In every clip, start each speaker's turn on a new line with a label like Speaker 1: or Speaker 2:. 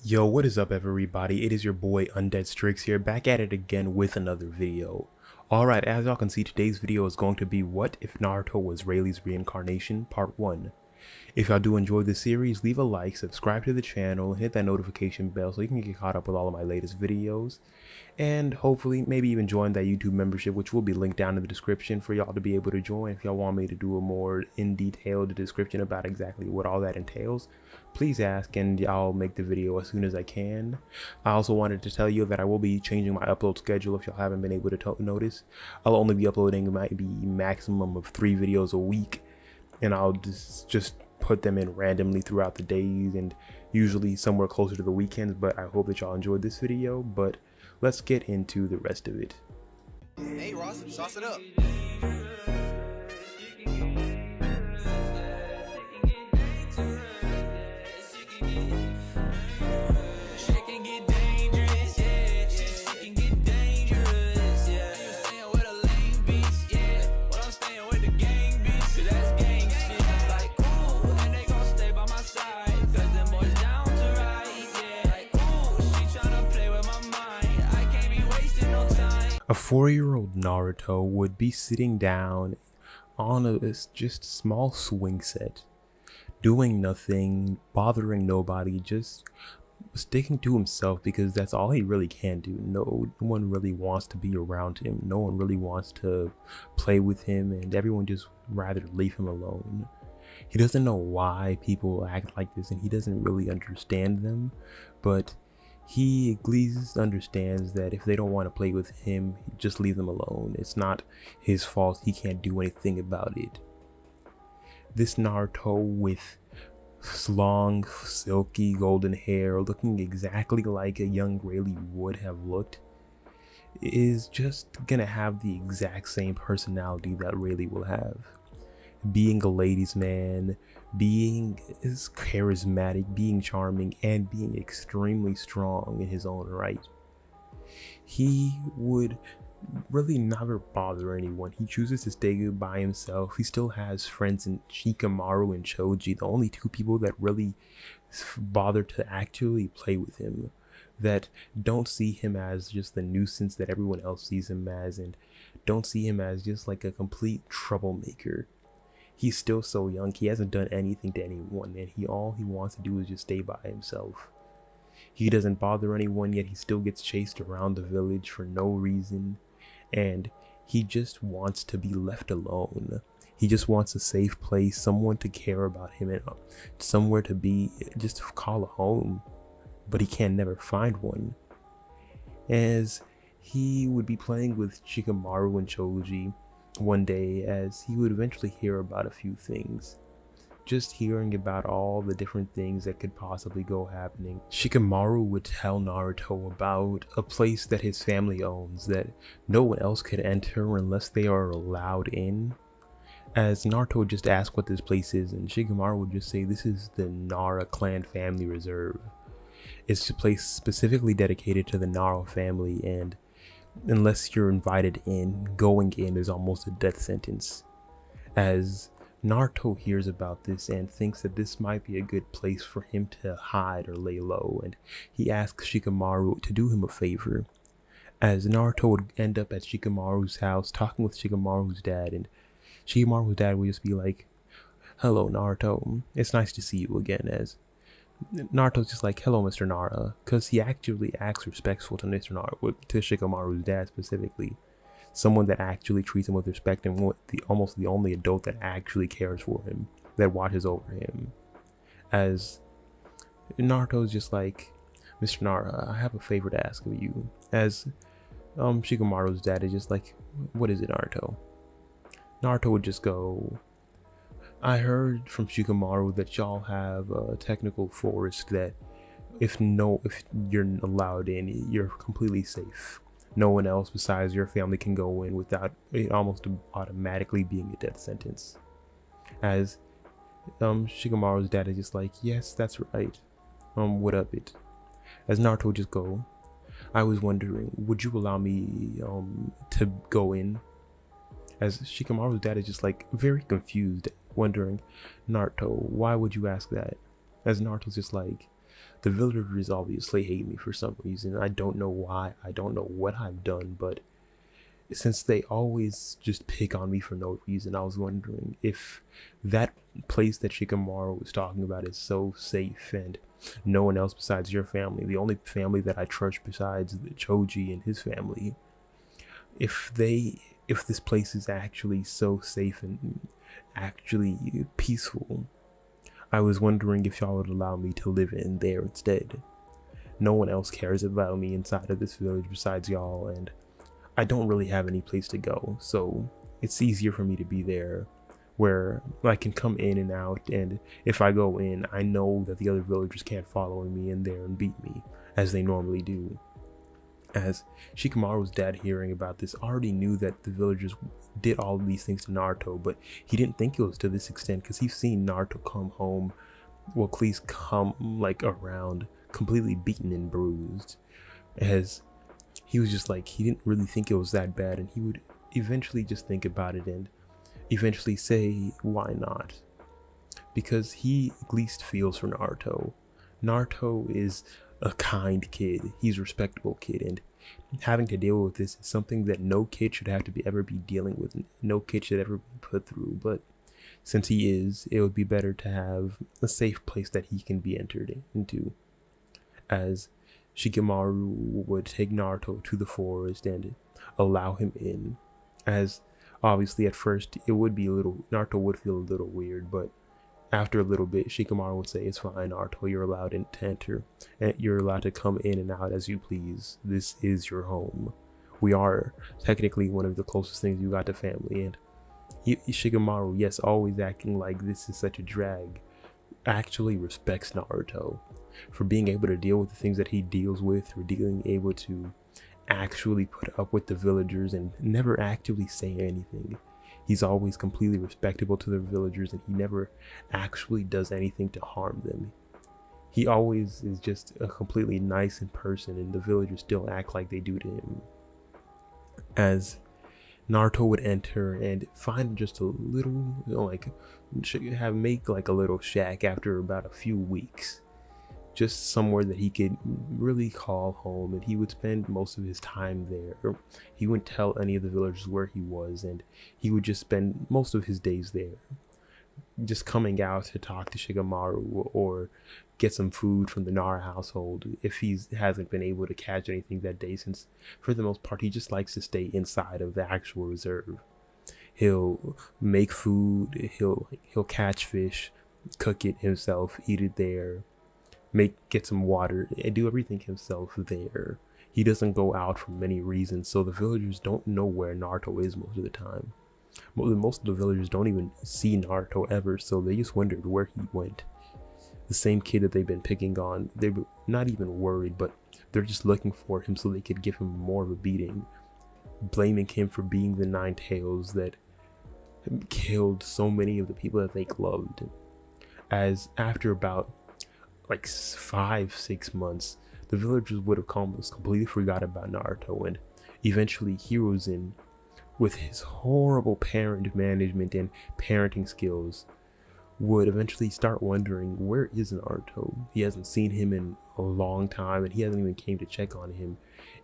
Speaker 1: Yo, what is up everybody? It is your boy Undead Strix here, back at it again with another video. Alright, as y'all can see, today's video is going to be What If Naruto Was Reighley's Reincarnation, Part 1. If y'all do enjoy this series, leave a like, subscribe to the channel, and hit that notification bell so you can get caught up with all of my latest videos. And hopefully, maybe even join that YouTube membership, which will be linked down in the description for y'all to be able to join. If y'all want me to do a more in-detailed description about exactly what all that entails, please ask and I'll make the video as soon as I can. I also wanted to tell you that I will be changing my upload schedule if y'all haven't been able to notice. I'll only be uploading maybe maximum of 3 videos a week, and I'll just put them in randomly throughout the days and usually somewhere closer to the weekends. But I hope that y'all enjoyed this video, but let's get into the rest of it.
Speaker 2: Hey Ross, sauce it up.
Speaker 1: A 4-year-old Naruto would be sitting down on a just small swing set, doing nothing, bothering nobody, just sticking to himself because that's all he really can do. No one really wants to be around him. No one really wants to play with him, and everyone just rather leave him alone. He doesn't know why people act like this, and he doesn't really understand them, but he at least understands that if they don't want to play with him, just leave them alone. It's not his fault. He can't do anything about it. This Naruto with long, silky, golden hair, looking exactly like a young Reighley would have looked, is just gonna have the exact same personality that Reighley will have. Being a ladies' man, being charismatic, being charming, and being extremely strong in his own right. He would really never bother anyone. He chooses to stay by himself. He still has friends in Shikamaru and Choji, the only 2 people that really bother to actually play with him, that don't see him as just the nuisance that everyone else sees him as, and don't see him as just like a complete troublemaker. He's still so young. He hasn't done anything to anyone, and all he wants to do is just stay by himself. He doesn't bother anyone, yet he still gets chased around the village for no reason, and he just wants to be left alone. He just wants a safe place, someone to care about him, and somewhere to be, just to call a home, but he can never find one. As he would be playing with Shikamaru and Choji one day, as he would eventually hear about a few things. Just hearing about all the different things that could possibly go happening. Shikamaru would tell Naruto about a place that his family owns that no one else could enter unless they are allowed in. As Naruto would just ask what this place is, and Shikamaru would just say this is the Nara clan family reserve. It's a place specifically dedicated to the Nara family, and unless you're invited in, going in is almost a death sentence. As Naruto hears about this and thinks that this might be a good place for him to hide or lay low, and he asks Shikamaru to do him a favor. As Naruto would end up at Shikamaru's house talking with Shikamaru's dad, and Shikamaru's dad would just be like, "Hello Naruto, it's nice to see you again." As Naruto's just like, "Hello, Mr. Nara," because he actually acts respectful to Mr. Nara, to Shikamaru's dad specifically. Someone that actually treats him with respect, and almost the only adult that actually cares for him, that watches over him. As Naruto's just like, "Mr. Nara, I have a favor to ask of you." As Shikamaru's dad is just like, "What is it, Naruto?" Naruto would just go, "I heard from Shikamaru that y'all have a technical forest that if you're allowed in, you're completely safe. No one else besides your family can go in without it almost automatically being a death sentence." As Shikamaru's dad is just like, "Yes, that's right. What of it?" As Naruto would just go, "I was wondering, would you allow me to go in?" As Shikamaru's dad is just like very confused, wondering, "Naruto, why would you ask that?" As Naruto's just like, The villagers obviously hate me for some reason. I don't know why. I don't know what I've done, but since they always just pick on me for no reason, I was wondering if that place that Shikamaru was talking about is so safe and no one else besides your family, the only family that I trust besides the Choji and his family, if this place is actually so safe and actually peaceful, I was wondering if y'all would allow me to live in there instead. No one else cares about me inside of this village besides y'all, and I don't really have any place to go, so it's easier for me to be there where I can come in and out, and if I go in, I know that the other villagers can't follow me in there and beat me as they normally do. As Shikamaru's dad, hearing about this, already knew that the villagers did all of these things to Naruto, but he didn't think it was to this extent because he's seen Naruto come home, well, at least come like around completely beaten and bruised. As he was just like, he didn't really think it was that bad, and he would eventually just think about it and eventually say, why not? Because he at least feels for Naruto. Naruto is a kind kid, he's a respectable kid, and having to deal with this is something that no kid should have to ever be dealing with, no kid should ever be put through. But since he is, it would be better to have a safe place that he can be entered into. As Shikamaru would take Naruto to the forest and allow him in, as obviously at first it would be Naruto would feel a little weird, but after a little bit, Shikamaru would say, it's fine, Naruto, you're allowed to enter, and you're allowed to come in and out as you please. This is your home. We are technically one of the closest things you got to family, and Shikamaru, yes, always acting like this is such a drag, actually respects Naruto for being able to deal with the things that he deals with, for being able to actually put up with the villagers and never actively say anything. He's always completely respectable to the villagers, and he never actually does anything to harm them. He always is just a completely nice in person, and the villagers still act like they do to him. As Naruto would enter and find just a little, make like a little shack after about a few weeks. Just somewhere that he could really call home, and he would spend most of his time there. He wouldn't tell any of the villagers where he was, and he would just spend most of his days there, just coming out to talk to Shikamaru or get some food from the Nara household if he hasn't been able to catch anything that day, since for the most part he just likes to stay inside of the actual reserve. He'll make food, he'll catch fish, cook it himself, eat it there, get some water, and do everything himself there. He doesn't go out for many reasons, so the villagers don't know where Naruto is most of the time. Most of the villagers don't even see Naruto ever, so they just wondered where he went. The same kid that they've been picking on, they're not even worried, but they're just looking for him so they could give him more of a beating, blaming him for being the Nine Tails that killed so many of the people that they loved. As after about like 5-6 months, the villagers would have almost completely forgot about Naruto, and eventually Hiruzen, with his horrible parent management and parenting skills, would eventually start wondering, where is Naruto? He hasn't seen him in a long time, and he hasn't even came to check on him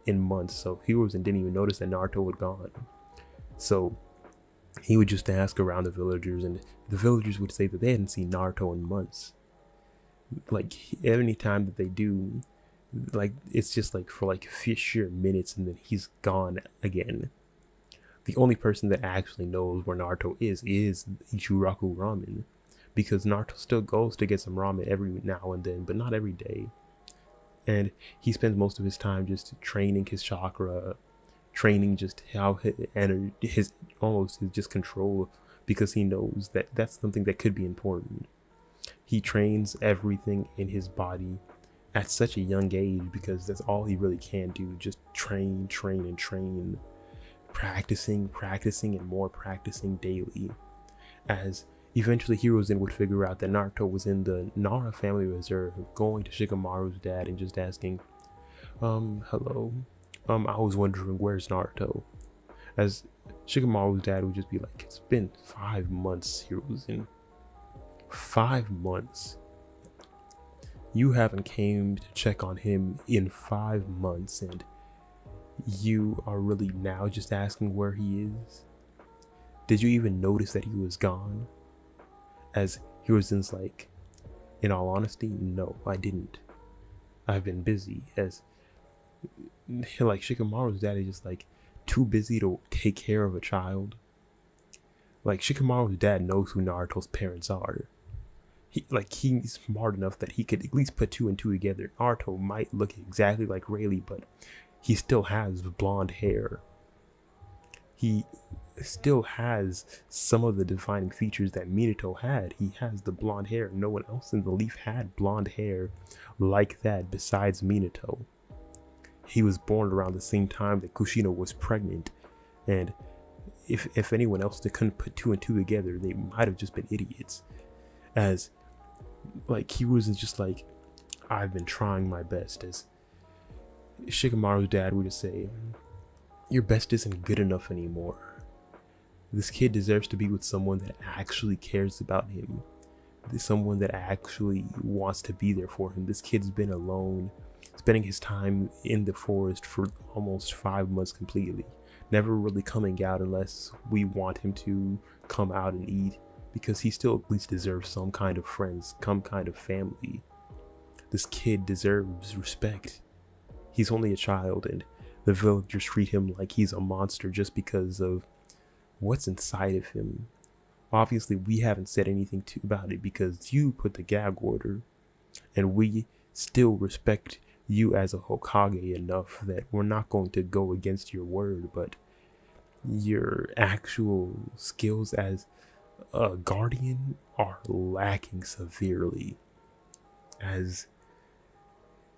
Speaker 1: in months. So Hiruzen didn't even notice that Naruto had gone. So he would just ask around the villagers, and the villagers would say that they hadn't seen Naruto in months. Like any time that they do, like it's just like for like sheer minutes, and then he's gone again. The only person that actually knows where Naruto is Ichiraku Ramen, because Naruto still goes to get some ramen every now and then, but not every day. And he spends most of his time just training his chakra, training just how his just control, because he knows that that's something that could be important. He trains everything in his body at such a young age because that's all he really can do, just train, practicing and more practicing daily. As eventually Hiruzen would figure out that Naruto was in the Nara family reserve, going to Shikamaru's dad and just asking, hello, I was wondering, where's Naruto? As Shikamaru's dad would just be like, it's been 5 months, Hiruzen. 5 months. You haven't came to check on him in 5 months, and you are really now just asking where he is? Did you even notice that he was gone? As he was like, in all honesty, no, I didn't. I've been busy. As like Shikamaru's dad is just like too busy to take care of a child. Like Shikamaru's dad knows who Naruto's parents are. He's smart enough that he could at least put two and two together. Naruto might look exactly like Reighley, but he still has blonde hair. He still has some of the defining features that Minato had. He has the blonde hair. No one else in the Leaf had blonde hair like that besides Minato. He was born around the same time that Kushina was pregnant, and if anyone else that couldn't put two and two together, they might have just been idiots. As like he wasn't just like, I've been trying my best. As Shikamaru's dad would say, your best isn't good enough anymore. This kid deserves to be with someone that actually cares about him. Someone that actually wants to be there for him. This kid's been alone, spending his time in the forest for almost 5 months completely. Never really coming out unless we want him to come out and eat, because he still at least deserves some kind of friends, some kind of family. This kid deserves respect. He's only a child, and the villagers treat him like he's a monster just because of what's inside of him. Obviously, we haven't said anything about it because you put the gag order, and we still respect you as a Hokage enough that we're not going to go against your word, but your actual skills as a guardian are lacking severely. As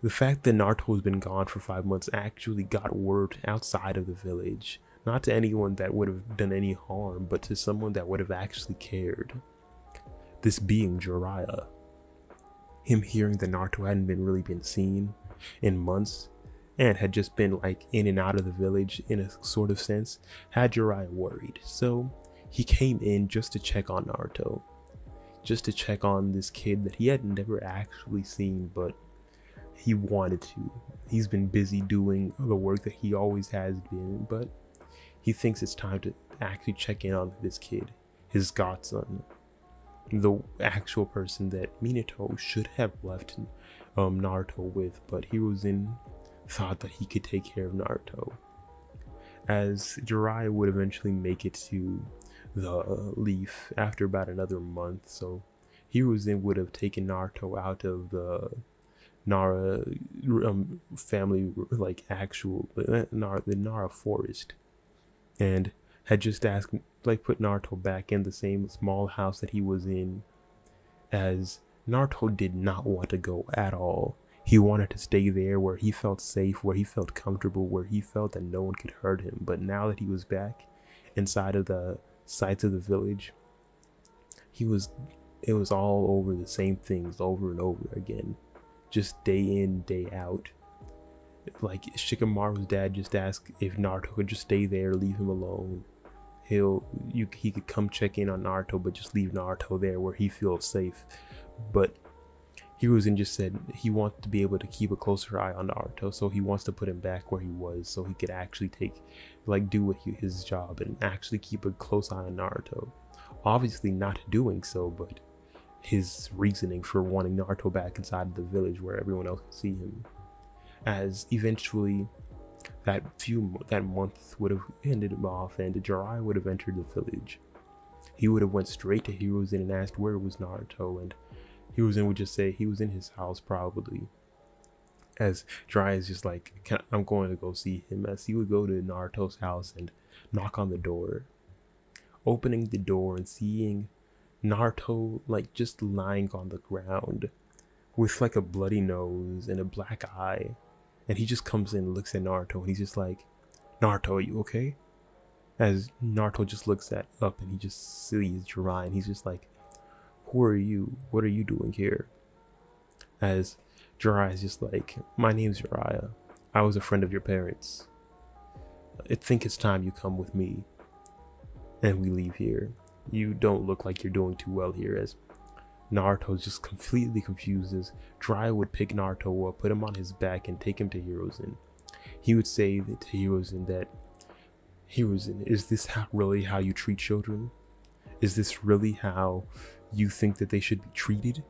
Speaker 1: the fact that Naruto has been gone for 5 months actually got word outside of the village, not to anyone that would have done any harm, but to someone that would have actually cared. This being Jiraiya. Him hearing that Naruto hadn't really been seen in months and had just been like in and out of the village in a sort of sense, had Jiraiya worried. So he came in just to check on Naruto, just to check on this kid that he had never actually seen, but he wanted to. He's been busy doing the work that he always has been, but he thinks it's time to actually check in on this kid, his godson, the actual person that Minato should have left Naruto with, but Hiruzen thought that he could take care of Naruto. As Jiraiya would eventually make it to the Leaf after about another month, so Hiruzen would have taken Naruto out of the Nara family, like actual the Nara forest, and had just asked, like, put Naruto back in the same small house that he was in, as Naruto did not want to go at all. He wanted to stay there where he felt safe, where he felt comfortable, where he felt that no one could hurt him. But now that he was back inside of the sights of the village, it was all over the same things over and over again, just day in, day out. Like Shikamaru's dad just asked if Naruto could just stay there, leave him alone. He could come check in on Naruto, but just leave Naruto there where he feels safe. But Hiruzen just said he wants to be able to keep a closer eye on Naruto, so he wants to put him back where he was, so he could actually do his job and actually keep a close eye on Naruto. Obviously not doing so, but his reasoning for wanting Naruto back inside of the village where everyone else could see him. As eventually that month would have ended off, and Jiraiya would have entered the village. He would have went straight to Hiruzen and asked where was Naruto, and Hiruzen would just say he was in his house probably. As Jiraiya is just like, I'm going to go see him. As he would go to Naruto's house and knock on the door, opening the door and seeing Naruto like just lying on the ground with like a bloody nose and a black eye. And he just comes in and looks at Naruto, and he's just like, Naruto, are you okay? As Naruto just looks up and he just sees Jiraiya, and he's just like, who are you? What are you doing here? As Jiraiya is just like, my name's Jiraiya. I was a friend of your parents. I think it's time you come with me and we leave here. You don't look like you're doing too well here. As Naruto's just completely confused as Jiraiya would pick Naruto up, put him on his back, and take him to Hiruzen. He would say that to Hiruzen that, Hiruzen, is this really how you treat children? Is this really how you think that they should be treated?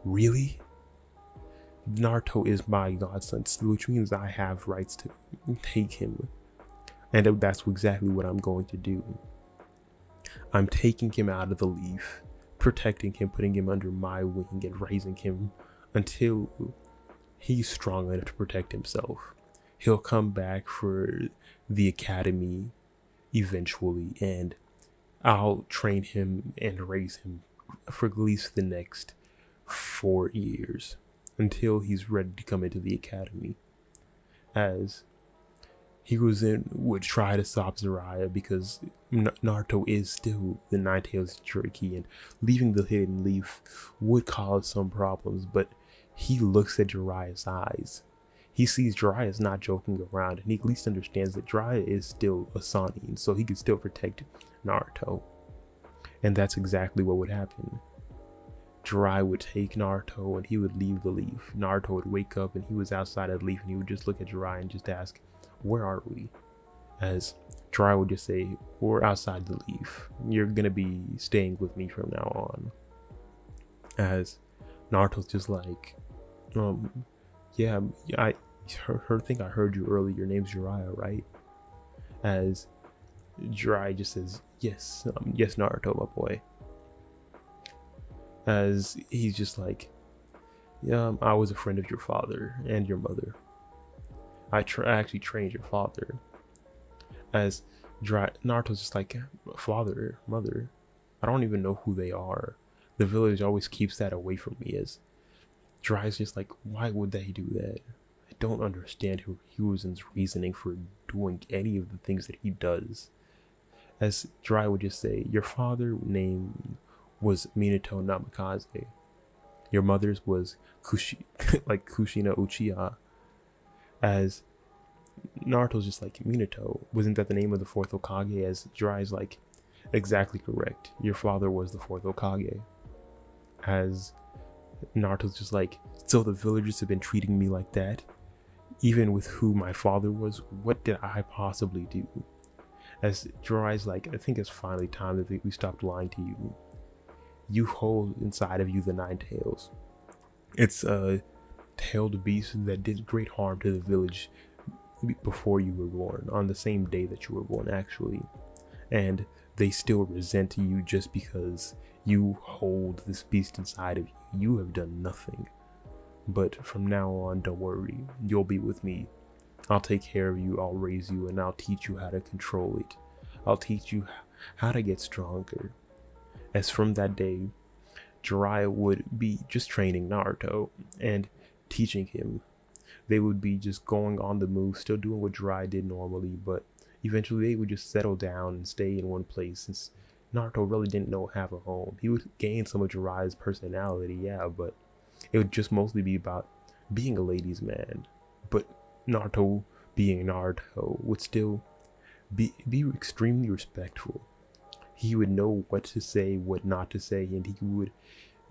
Speaker 1: Really? Naruto is my godson, which means I have rights to take him. And that's exactly what I'm going to do. I'm taking him out of the leaf, protecting him, putting him under my wing, and raising him until he's strong enough to protect himself. He'll come back for the academy eventually, and I'll train him and raise him for at least the next 4 years until he's ready to come into the academy. As would try to stop Jiraiya because Naruto is still the Nine-Tails Jinchuriki, and leaving the Hidden Leaf would cause some problems, but he looks at Jiraiya's eyes. He sees Jiraiya's not joking around, and he at least understands that Jiraiya is still a Sannin, so he could still protect Naruto. And that's exactly what would happen. Jiraiya would take Naruto and he would leave the leaf. Naruto would wake up and he was outside of the leaf, and he would just look at Jiraiya and just ask, "Where are we?" As Jiraiya would just say, "We're outside the leaf. You're gonna be staying with me from now on." As Naruto's just like, yeah, I think I heard you earlier. Your name's Jiraiya, right?" As Jiraiya just says, yes, Naruto, my boy. As he's just like, yeah, I was a friend of your father and your mother. I actually trained your father. As Naruto's just like, father, mother, I don't even know who they are. The village always keeps that away from me. As Jiraiya's just like, why would they do that? I don't understand Hiruzen's reasoning for doing any of the things that he does. As Jiraiya would just say, your father's name was Minato Namikaze. Your mother's was Kushina Uchiha. As Naruto's just like, Minato, wasn't that the name of the 4th Hokage? As Jiraiya's like, exactly correct. Your father was the 4th Hokage. As Naruto's just like, so the villagers have been treating me like that? Even with who my father was, what did I possibly do? As Jiraiya's like, I think it's finally time that we stopped lying to you. You hold inside of you the 9 tails. It's a tailed beast that did great harm to the village before you were born, on the same day that you were born actually. And they still resent you just because you hold this beast inside of you. You have done nothing. But from now on, don't worry, you'll be with me. I'll take care of you, I'll raise you, and I'll teach you how to control it. I'll teach you how to get stronger. As from that day, Jiraiya would be just training Naruto and teaching him. They would be just going on the move, still doing what Jiraiya did normally, but eventually they would just settle down and stay in one place, since Naruto really didn't have a home. He would gain some of Jiraiya's personality, yeah, but it would just mostly be about being a ladies' man. But Naruto, being Naruto, would still be extremely respectful. He would know what to say, what not to say, and he would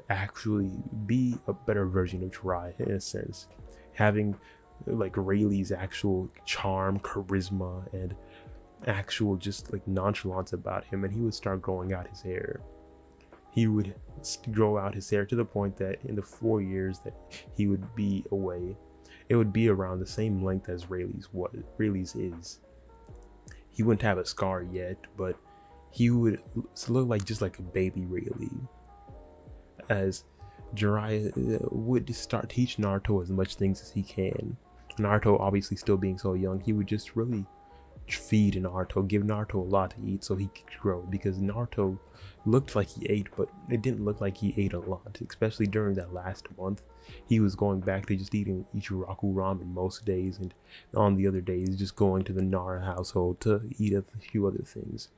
Speaker 1: actually be a better version of Jiraiya in a sense, having like Reighley's actual charm, charisma, and actual just like nonchalance about him. And he would start growing out his hair. He would grow out his hair to the point that in the 4 years that he would be away, it would be around the same length as Reighley's is. He wouldn't have a scar yet, but he would look like just like a baby Reighley. As Jiraiya would start teaching Naruto as much things as he can. Naruto obviously still being so young, he would just really feed Naruto, give Naruto a lot to eat so he could grow, because Naruto looked like he ate, but it didn't look like he ate a lot, especially during that last month. He was going back to just eating Ichiraku ramen most days, and on the other days just going to the Nara household to eat a few other things.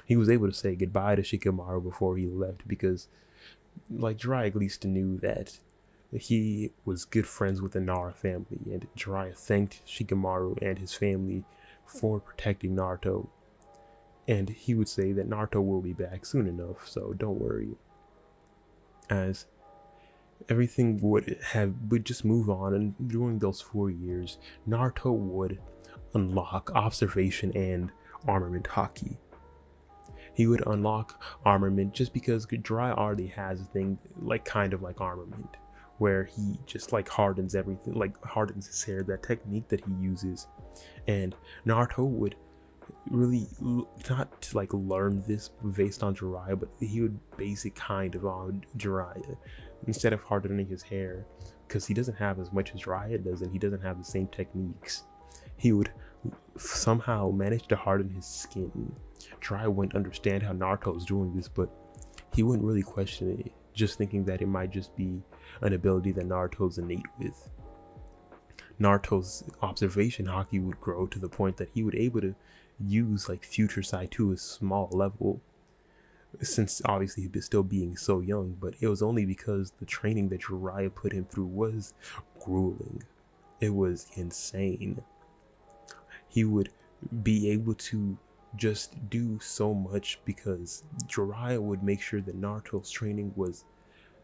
Speaker 1: He was able to say goodbye to Shikamaru before he left, because like Jiraiya at least knew that he was good friends with the Nara family, and Jiraiya thanked Shikamaru and his family for protecting Naruto, and he would say that Naruto will be back soon enough, so don't worry. as everything would just move on. And during those 4 years, Naruto would unlock observation and armament haki. He would unlock armament just because Jiraiya already has a thing like kind of like armament, where he just like hardens everything, like hardens his hair, that technique that he uses. And Naruto would really not like learn this based on Jiraiya, but he would base it kind of on Jiraiya instead of hardening his hair, because he doesn't have as much as Jiraiya does, and he doesn't have the same techniques. He would somehow manage to harden his skin. Jiraiya wouldn't understand how Naruto was doing this, but he wouldn't really question it, just thinking that it might just be an ability that Naruto's innate with. Naruto's observation haki would grow to the point that he would able to use like future sight to a small level, since obviously he was still being so young, but it was only because the training that Jiraiya put him through was grueling. It was insane. He would be able to just do so much because Jiraiya would make sure that Naruto's training was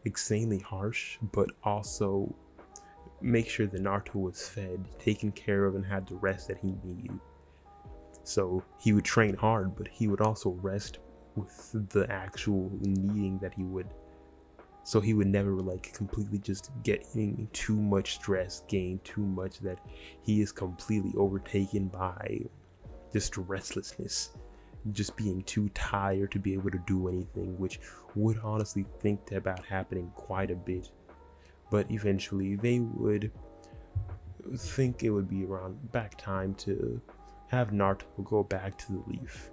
Speaker 1: insanely harsh, but also make sure that Naruto was fed, taken care of, and had the rest that he needed. So he would train hard, but he would also rest with the actual needing that he would. So he would never like completely just getting too much stress, gain too much that he is completely overtaken by just restlessness, just being too tired to be able to do anything, which would honestly think about happening quite a bit. But eventually they would think it would be around back time to have Naruto go back to the Leaf.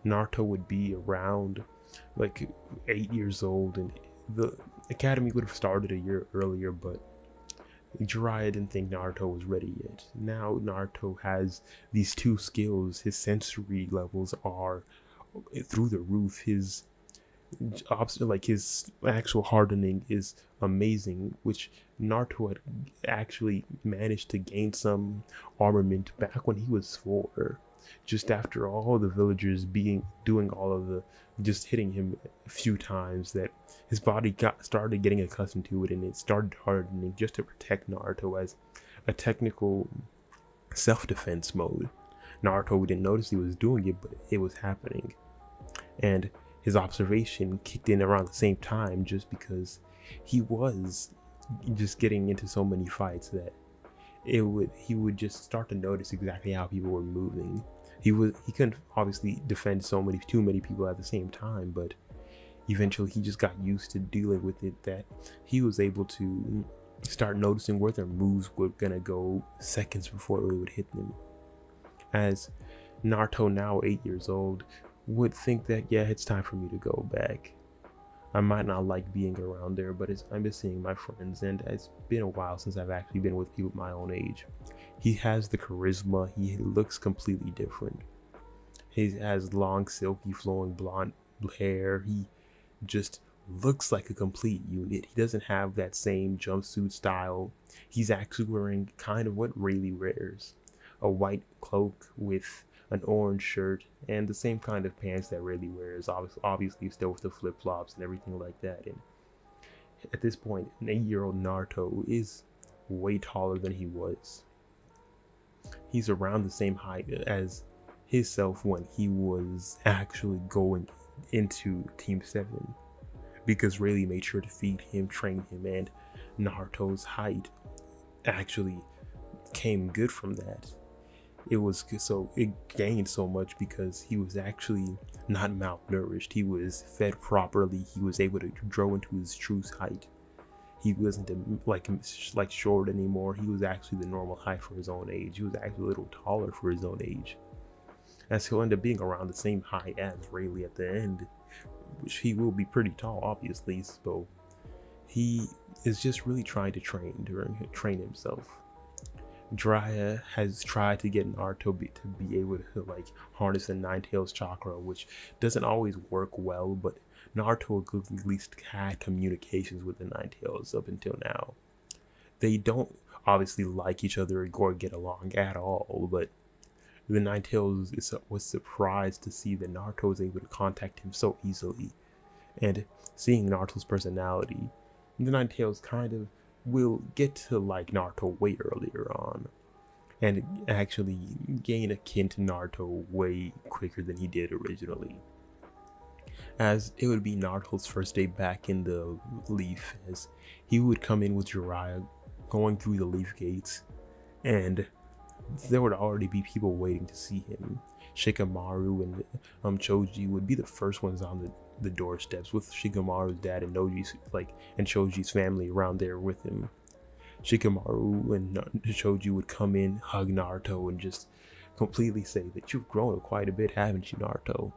Speaker 1: Naruto would be around like 8 years old, and the academy would have started a year earlier, but Jiraiya didn't think Naruto was ready yet. Now Naruto has these two skills. His sensory levels are through the roof. His actual hardening is amazing, which Naruto had actually managed to gain some armament back when he was 4, just after all the villagers doing all of the just hitting him a few times, that his body started getting accustomed to it, and it started hardening just to protect Naruto as a technical self-defense mode. Naruto didn't notice he was doing it, but it was happening. And his observation kicked in around the same time, just because he was just getting into so many fights that he would just start to notice exactly how people were moving. He couldn't obviously defend too many people at the same time, but eventually he just got used to dealing with it, that he was able to start noticing where their moves were gonna go seconds before it would hit them. As Naruto, now 8 years old, would think that, yeah, it's time for me to go back. I might not like being around there, but I'm just seeing my friends, and it's been a while since I've actually been with people my own age. He has the charisma. He looks completely different. He has long, silky, flowing blonde hair. He just looks like a complete unit. He doesn't have that same jumpsuit style. He's actually wearing kind of what Reighley wears, a white cloak with an orange shirt and the same kind of pants that Reighley wears, obviously still with the flip-flops and everything like that. And at this point, an 8-year-old Naruto is way taller than he was. He's around the same height as his self when he was actually going into Team 7, because Reighley made sure to feed him, train him, and Naruto's height actually came good from that. It gained so much because he was actually not malnourished. He was fed properly. He was able to grow into his true height. He wasn't like short anymore. He was actually the normal height for his own age. He was actually a little taller for his own age, as he'll end up being around the same height as Reighley at the end, which he will be pretty tall, obviously. So he is just really trying to train himself. Jiraiya has tried to get Naruto to be able to like harness the Nine Tails chakra, which doesn't always work well, but Naruto at least had communications with the Nine Tails up until now. They don't obviously like each other or get along at all, but the Nine Tails was surprised to see that Naruto was able to contact him so easily. And seeing Naruto's personality, the Nine Tails kind of will get to like Naruto way earlier on, and actually gain a kin to Naruto way quicker than he did originally. As it would be Naruto's first day back in the Leaf, as he would come in with Jiraiya going through the Leaf gates, and there would already be people waiting to see him. Shikamaru and Choji would be the first ones on the doorsteps, with Shikamaru's dad and Choji's family around there with him. Shikamaru and Choji would come in, hug Naruto, and just completely say that you've grown quite a bit, haven't you, Naruto?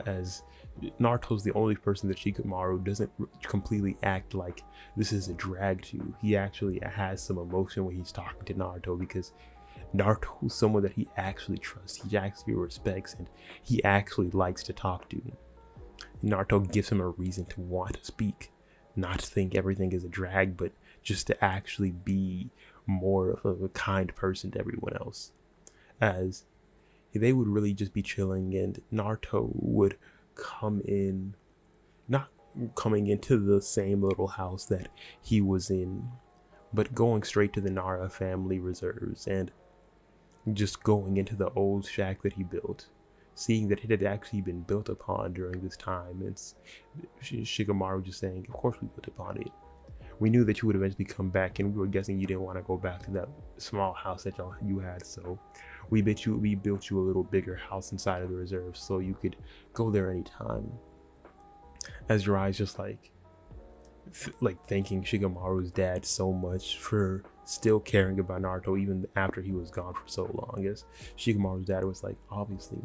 Speaker 1: As Naruto's the only person that Shikamaru doesn't completely act like this is a drag to. He actually has some emotion when he's talking to Naruto, because Naruto is someone that he actually trusts, he actually respects, and he actually likes to talk to. Naruto gives him a reason to want to speak, not to think everything is a drag, but just to actually be more of a kind person to everyone else. As they would really just be chilling, and Naruto would come in, not coming into the same little house that he was in, but going straight to the Nara family reserves and just going into the old shack that he built, seeing that it had actually been built upon during this time. It's Shikamaru just saying, of course we built upon it. We knew that you would eventually come back, and we were guessing you didn't want to go back to that small house that you had, so we built you a little bigger house inside of the reserve so you could go there anytime. As Jiraiya's just like thanking Shikamaru's dad so much for still caring about Naruto even after he was gone for so long. As Shikamaru's dad was like, obviously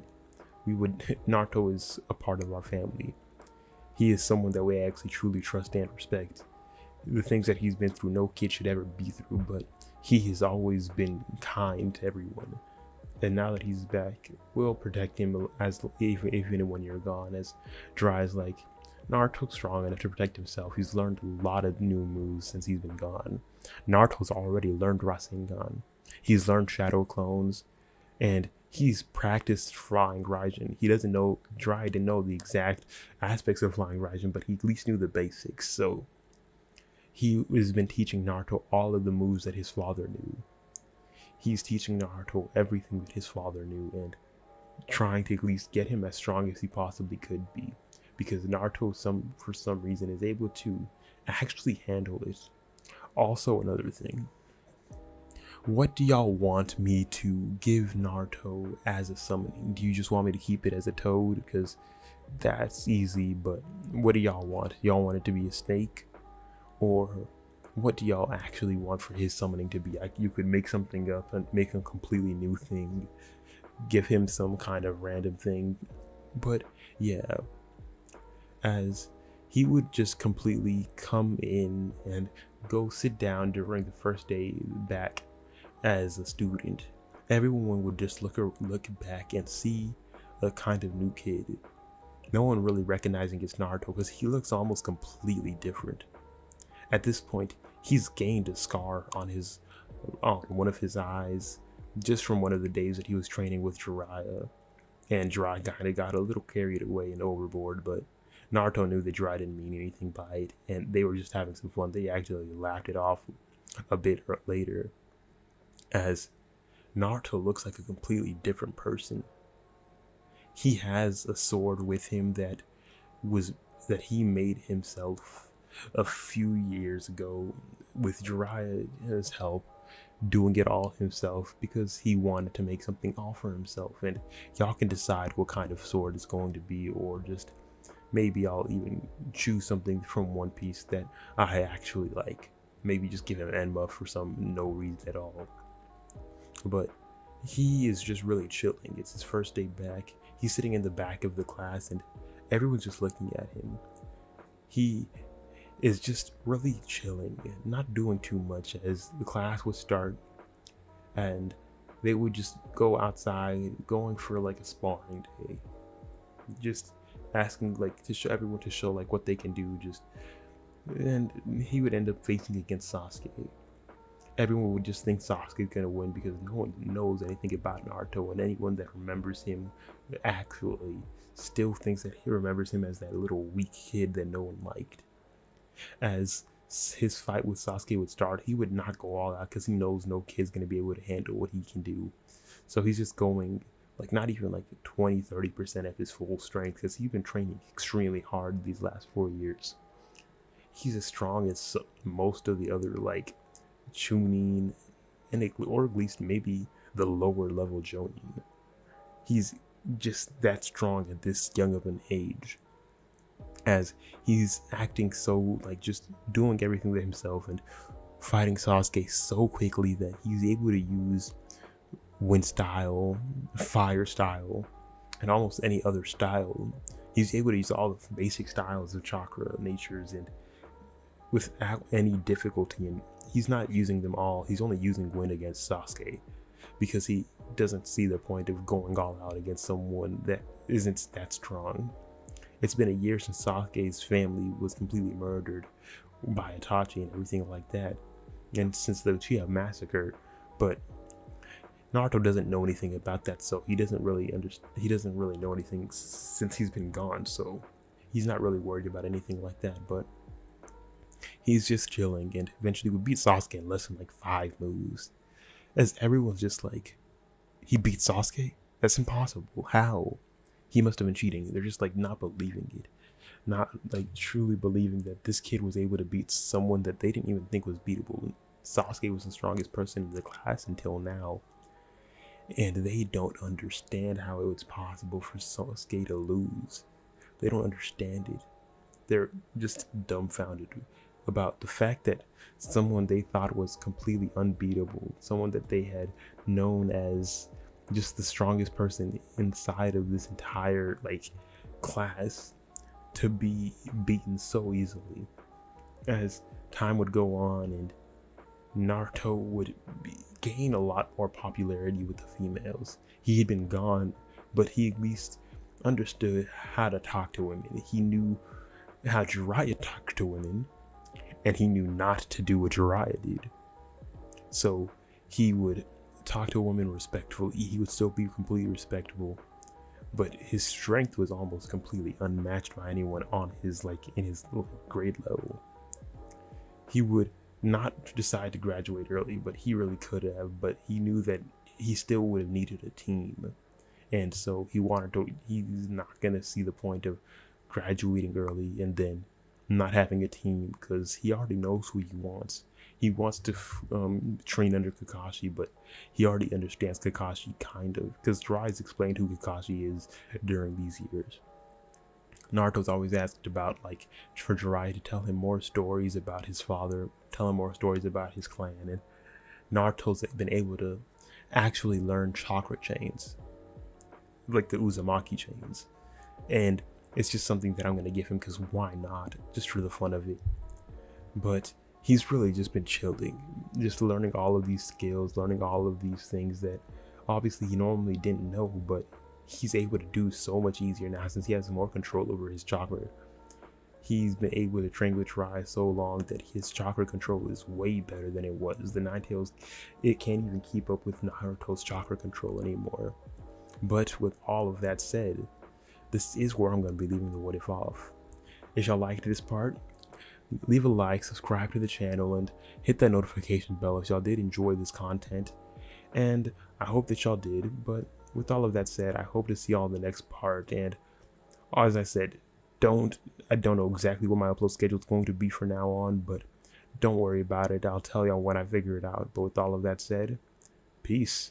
Speaker 1: Naruto is a part of our family. He is someone that we actually truly trust and respect. The things that he's been through, no kid should ever be through, but he has always been kind to everyone. And now that he's back, we'll protect him even when you're gone. As Jiraiya's like, Naruto's strong enough to protect himself. He's learned a lot of new moves since he's been gone. Naruto's already learned Rasengan. He's learned Shadow Clones, and he's practiced Flying Raijin. Jiraiya didn't know the exact aspects of Flying Raijin, but he at least knew the basics. So he has been teaching Naruto all of the moves that his father knew. He's teaching Naruto everything that his father knew, and trying to at least get him as strong as he possibly could be, because Naruto for some reason is able to actually handle it. Also, another thing, what do y'all want me to give Naruto as a summoning? Do you just want me to keep it as a toad? Because that's easy, but what do y'all want? Y'all want it to be a snake? Or what do y'all actually want for his summoning to be? You could make something up and make a completely new thing, give him some kind of random thing. But yeah, as he would just completely come in and go sit down during the first day back as a student. Everyone would just look back and see a kind of new kid. No one really recognizing it's Naruto, because he looks almost completely different. At this point, he's gained a scar on one of his eyes, just from one of the days that he was training with Jiraiya. And Jiraiya kind of got a little carried away and overboard, but Naruto knew that Jiraiya didn't mean anything by it, and they were just having some fun. They actually laughed it off a bit later, as Naruto looks like a completely different person. He has a sword with him that he made himself a few years ago with Jiraiya's help, doing it all himself because he wanted to make something all for himself. And y'all can decide what kind of sword it's going to be, or just maybe I'll even choose something from One Piece that I actually like. Maybe just give him an Enma for no reason at all. But he is just really chilling. It's his first day back. He's sitting in the back of the class and everyone's just looking at him. He is just really chilling, not doing too much, as the class would start and they would just go outside, going for like a sparring day, just asking to show everyone what they can do, and he would end up facing against Sasuke. Everyone would just think Sasuke's gonna win because no one knows anything about Naruto, and anyone that remembers him actually still thinks that he remembers him as that little weak kid that no one liked. As his fight with Sasuke would start, he would not go all out because he knows no kid's going to be able to handle what he can do. So he's just going like not even like 20-30% of his full strength because he's been training extremely hard these last 4 years. He's as strong as most of the other like Chunin and or at least maybe the lower level Jonin. He's just that strong at this young of an age, as he's acting so like just doing everything to himself and fighting Sasuke so quickly that he's able to use wind style, fire style, and almost any other style. He's able to use all the basic styles of chakra natures and without any difficulty, and he's not using them all. He's only using wind against Sasuke because he doesn't see the point of going all out against someone that isn't that strong. It's been a year since Sasuke's family was completely murdered by Itachi and everything like that, and since the Uchiha massacre, but Naruto doesn't know anything about that, so he doesn't really know anything since he's been gone, so he's not really worried about anything like that. But he's just chilling and eventually would beat Sasuke in less than like 5 moves, as everyone's just like, he beat Sasuke? That's impossible. How? He must have been cheating. They're just like not believing it, not like truly believing that this kid was able to beat someone that they didn't even think was beatable. Sasuke was the strongest person in the class until now, and they don't understand how it was possible for Sasuke to lose. They don't understand it. They're just dumbfounded about the fact that someone they thought was completely unbeatable, someone that they had known as just the strongest person inside of this entire like class, to be beaten so easily. As time would go on and Naruto would gain a lot more popularity with the females. He had been gone, but he at least understood how to talk to women. He knew how Jiraiya talked to women, and he knew not to do what Jiraiya did. So he would talk to a woman respectfully. He would still be completely respectable, but his strength was almost completely unmatched by anyone on his like in his grade level. He would not decide to graduate early, but he really could have, but he knew that he still would have needed a team, and so he's not gonna see the point of graduating early and then not having a team, because he already knows who he wants. He wants to train under Kakashi, but he already understands Kakashi kind of, because Jiraiya's explained who Kakashi is during these years. Naruto's always asked about like for Jiraiya to tell him more stories about his father, tell him more stories about his clan, and Naruto's been able to actually learn chakra chains, like the Uzumaki chains, and it's just something that I'm going to give him because why not, just for the fun of it. But he's really just been chilling, just learning all of these skills, learning all of these things that obviously he normally didn't know, but he's able to do so much easier now since he has more control over his chakra. He's been able to train with Jiraiya so long that his chakra control is way better than it was. The Nine Tails, it can't even keep up with Naruto's chakra control anymore. But with all of that said, this is where I'm going to be leaving the what if off. If y'all liked this part, leave a like, subscribe to the channel, and hit that notification bell if y'all did enjoy this content. And I hope that y'all did, but with all of that said, I hope to see y'all in the next part. And as I said, I don't know exactly what my upload schedule is going to be from now on, but don't worry about it. I'll tell y'all when I figure it out. But with all of that said, peace.